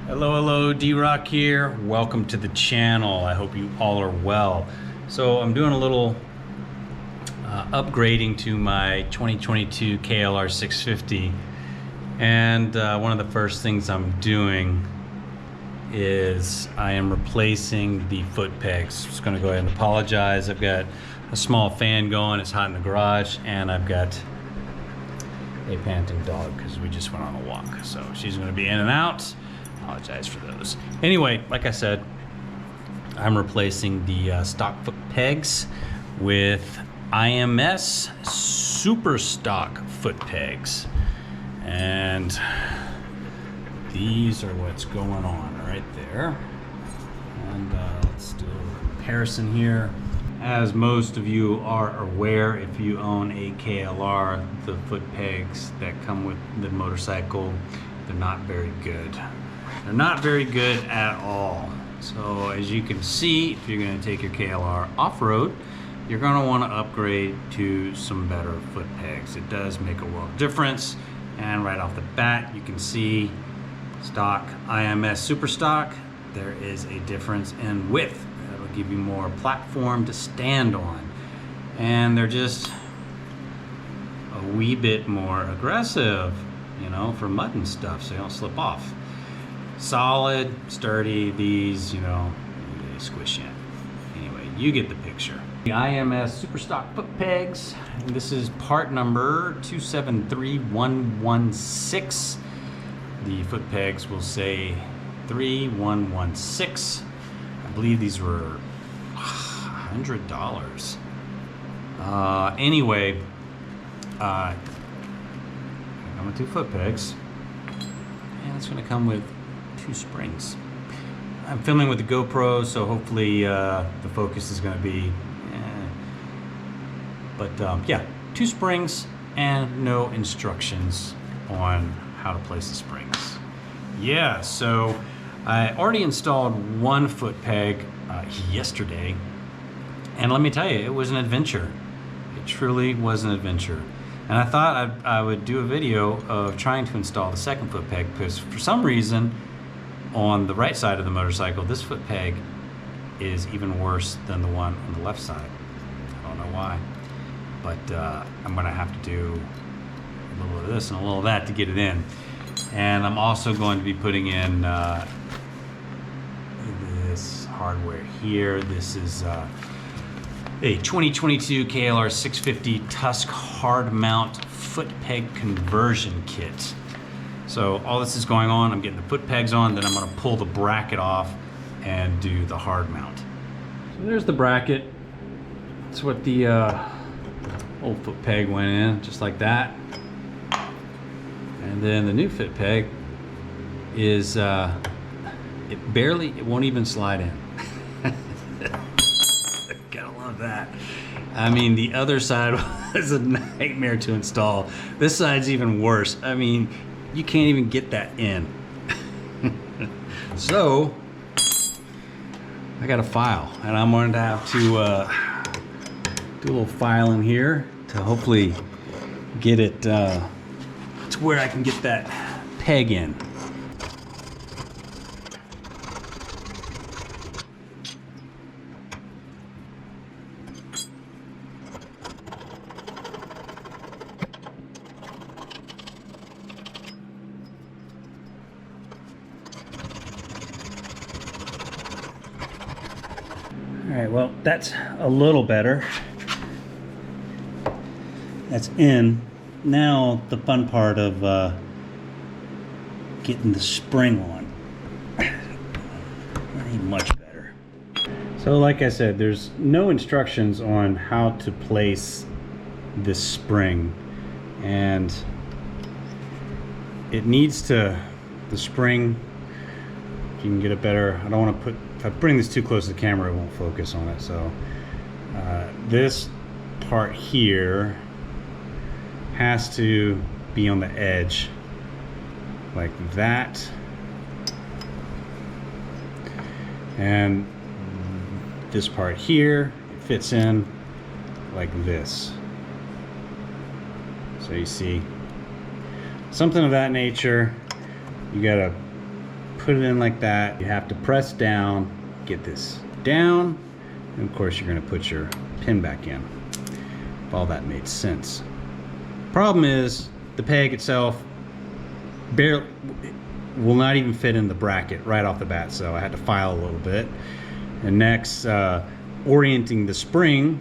Hello, D-Rock here. Welcome to the channel. I hope you all are well. So I'm doing a little upgrading to my 2022 KLR650, and one of the first things I'm doing is I am replacing the foot pegs. Just going to go ahead and apologize. I've got a small fan going. It's hot in the garage, and I've got a panting dog because we just went on a walk. So she's going to be in and out. Apologize for those. Anyway, like I said, I'm replacing the stock foot pegs with IMS super stock foot pegs, and these are what's going on right there. And let's do a comparison here. As most of you are aware, if you own a KLR, the foot pegs that come with the motorcycle, they're not very good. They're not very good at all. So as you can see, if you're going to take your KLR off-road, you're going to want to upgrade to some better foot pegs. It does make a world of difference. And right off the bat, you can see stock IMS super stock, there is a difference in width. That'll give you more platform to stand on. And they're just a wee bit more aggressive, you know, for mud and stuff, so you don't slip off. Solid, sturdy, these, you know, they squish in. Anyway, you get the picture. The IMS super stock foot pegs, and this is part number 273116. The foot pegs will say 3116. I believe these were $100. Anyway, I'm gonna do foot pegs, and it's gonna come with 2 springs. I'm filming with the GoPro, so hopefully the focus is going to be yeah, 2 springs and no instructions on how to place the springs. Yeah, so I already installed 1 foot peg yesterday, and let me tell you, it was an adventure. It truly was an adventure. And I thought I would do a video of trying to install the 2nd foot peg, because for some reason on the right side of the motorcycle, this foot peg is even worse than the one on the left side. I don't know why, but I'm gonna have to do a little of this and a little of that to get it in. And I'm also going to be putting in this hardware here. This is a 2022 KLR650 Tusk Hard Mount foot peg conversion kit. So all this is going on, I'm getting the foot pegs on, then I'm going to pull the bracket off and do the hard mount. So there's the bracket. That's what the old foot peg went in, just like that. And then the new foot peg is, it won't even slide in. Gotta love that. I mean, the other side was a nightmare to install. This side's even worse. I mean, you can't even get that in. So I got a file, and I'm going to have to do a little filing here to hopefully get it to where I can get that peg in. All right, well, that's a little better. That's in. Now the fun part of getting the spring on. Already much better. So like I said, there's no instructions on how to place this spring, and it needs to, the spring, if you can get it better, I don't want to put, if I bring this too close to the camera, it won't focus on it. So this part here has to be on the edge like that, and this part here, it fits in like this. So you see, something of that nature. You gotta put it in like that. You have to press down, get this down, and of course you're going to put your pin back in. If all that made sense. Problem is, the peg itself barely will not even fit in the bracket right off the bat, so I had to file a little bit. And next, orienting the spring.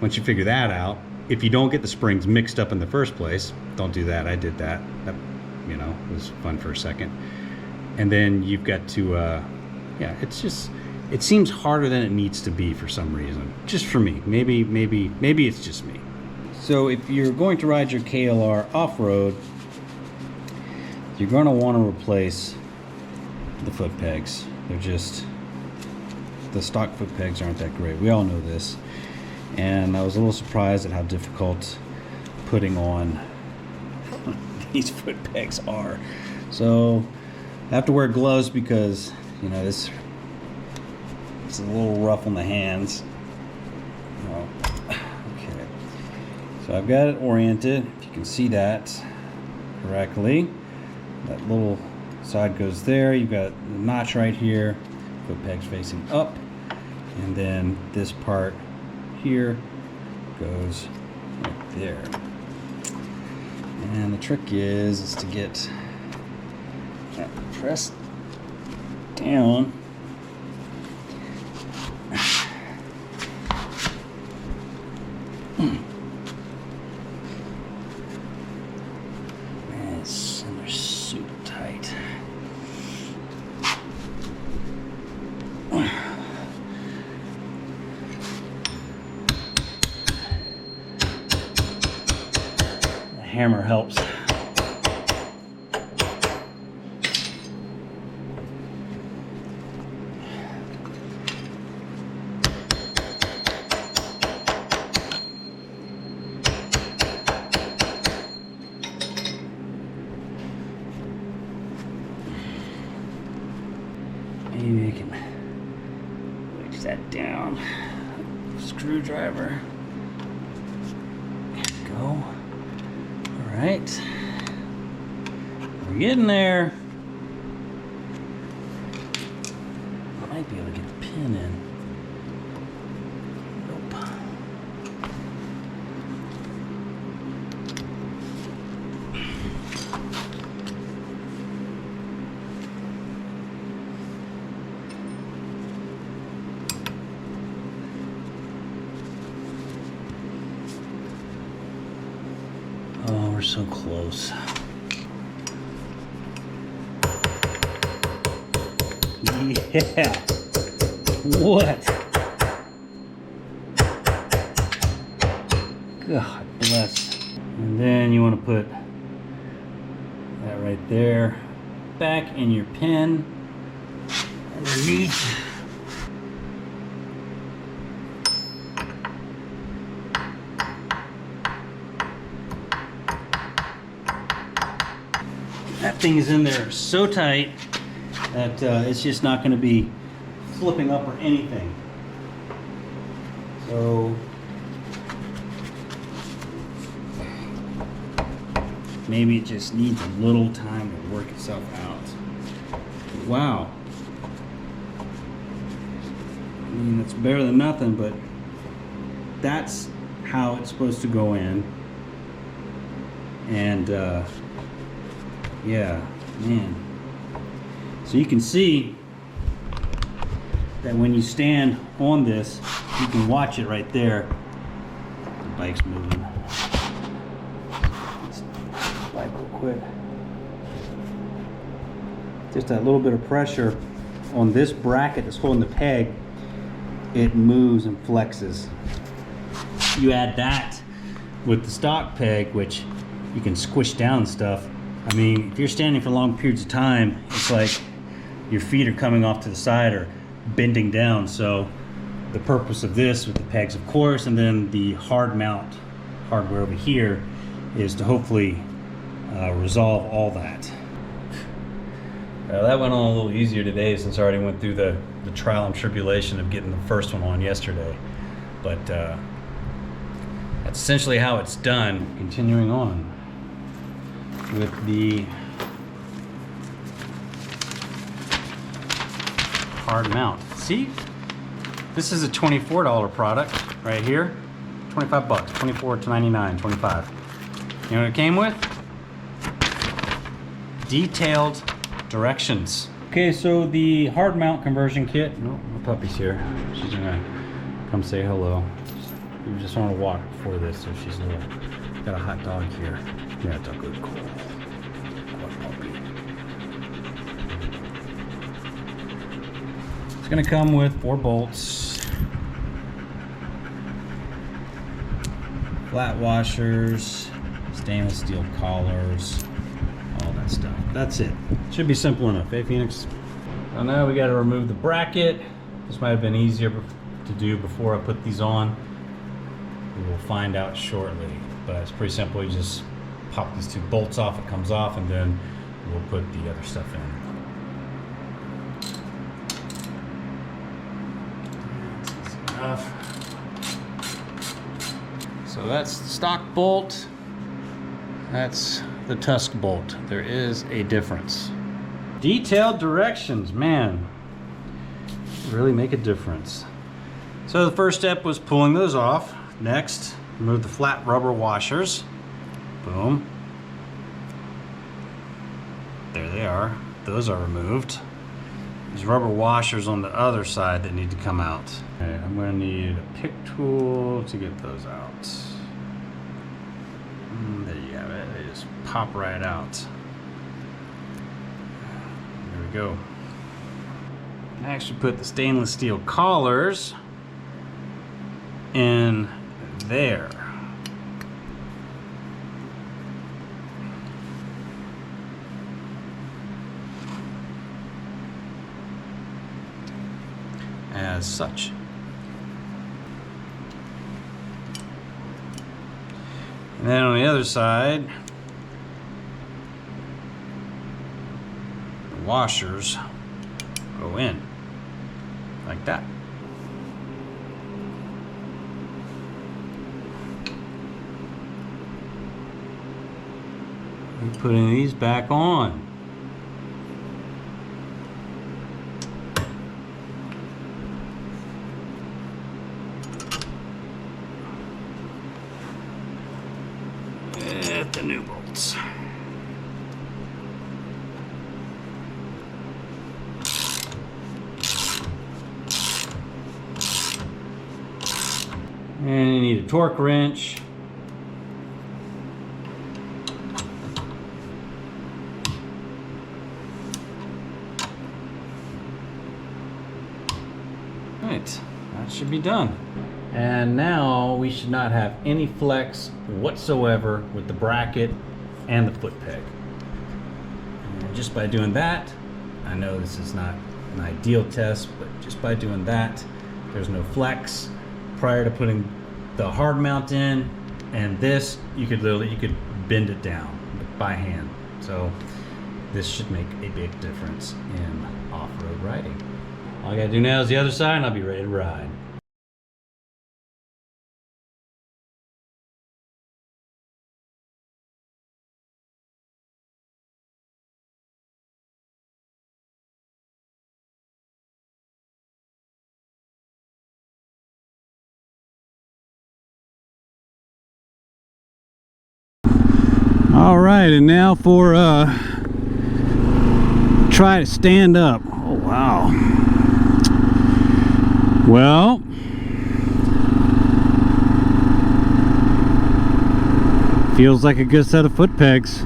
Once you figure that out, if you don't get the springs mixed up in the first place, don't do that. I did that. That, you know, was fun for a second. And then you've got to, yeah, it's just, it seems harder than it needs to be for some reason. Just for me. Maybe it's just me. So if you're going to ride your KLR off-road, you're going to want to replace the foot pegs. They're just, the stock foot pegs aren't that great. We all know this. And I was a little surprised at how difficult putting on these foot pegs are. So I have to wear gloves because, you know, it's a little rough on the hands. Oh, okay. So I've got it oriented, if you can see that correctly. That little side goes there. You've got the notch right here, foot pegs facing up, and then this part here goes right there. And the trick is to get that pressed down. Man, they're super tight. Hammer helps. Maybe I can wedge that down. Screwdriver. There we go. Alright, we're getting there. I might be able to get the pin in. Nope. Oh, we're so close. Yeah. What? God bless. And then you want to put that right there back in your pin underneath. That thing is in there so tight that it's just not going to be flipping up or anything. So maybe it just needs a little time to work itself out. Wow. I mean, that's better than nothing, but that's how it's supposed to go in. And yeah, man. So you can see that when you stand on this, you can watch it right there. The bike's moving. Let's bike real quick. Just that little bit of pressure on this bracket that's holding the peg, it moves and flexes. You add that with the stock peg, which you can squish down stuff. I mean, if you're standing for long periods of time, it's like your feet are coming off to the side or bending down. So the purpose of this with the pegs, of course, and then the hard mount hardware over here is to hopefully resolve all that. That went on a little easier today since I already went through the trial and tribulation of getting the first one on yesterday. But that's essentially how it's done. Continuing on with the Hard Mount. See? This is a $24 product right here. 25 bucks, 24 to 99, 25. You know what it came with? Detailed directions. Okay, so the hard mount conversion kit. Oh, my puppy's here. She's gonna come say hello. We just want to walk for this, so she's a little. Got a hot dog here. Yeah, it's a good cool. What puppy? It's gonna come with 4 bolts, flat washers, stainless steel collars, all that stuff. That's it. Should be simple enough, eh, Phoenix? So now we got to remove the bracket. This might have been easier to do before I put these on. We will find out shortly, but it's pretty simple. You just pop these 2 bolts off, it comes off, and then we'll put the other stuff in. That's easy enough. So that's the stock bolt. That's the Tusk bolt. There is a difference. Detailed directions, man, really make a difference. So the first step was pulling those off. Next, remove the flat rubber washers. Boom. There they are. Those are removed. There's rubber washers on the other side that need to come out. Okay, I'm going to need a pick tool to get those out. There you have it. They just pop right out. There we go. Next, we put the stainless steel collars in there. As such. And then on the other side, the washers go in like that. We're putting these back on. With the new bolts. And you need a torque wrench. Right, that should be done. And now we should not have any flex whatsoever with the bracket and the foot peg. And just by doing that, I know this is not an ideal test, but just by doing that, there's no flex. Prior to putting the hard mount in and this, you could bend it down by hand. So this should make a big difference in off-road riding. All I gotta do now is the other side and I'll be ready to ride. All right, and now for try to stand up. Oh wow. Well, feels like a good set of foot pegs.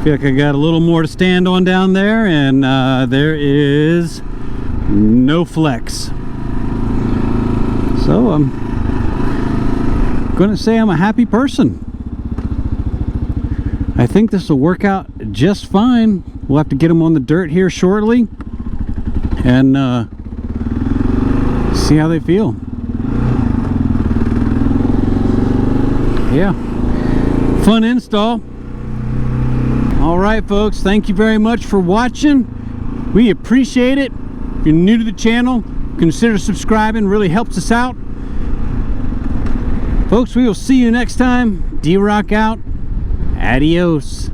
Feel like I got a little more to stand on down there, and there is no flex. So I'm gonna say I'm a happy person. I think this will work out just fine. We'll have to get them on the dirt here shortly and see how they feel. Yeah, fun install. All right folks, thank you very much for watching. We appreciate it. If you're new to the channel, consider subscribing, really helps us out. Folks, we will see you next time. D-Rock out. Adios.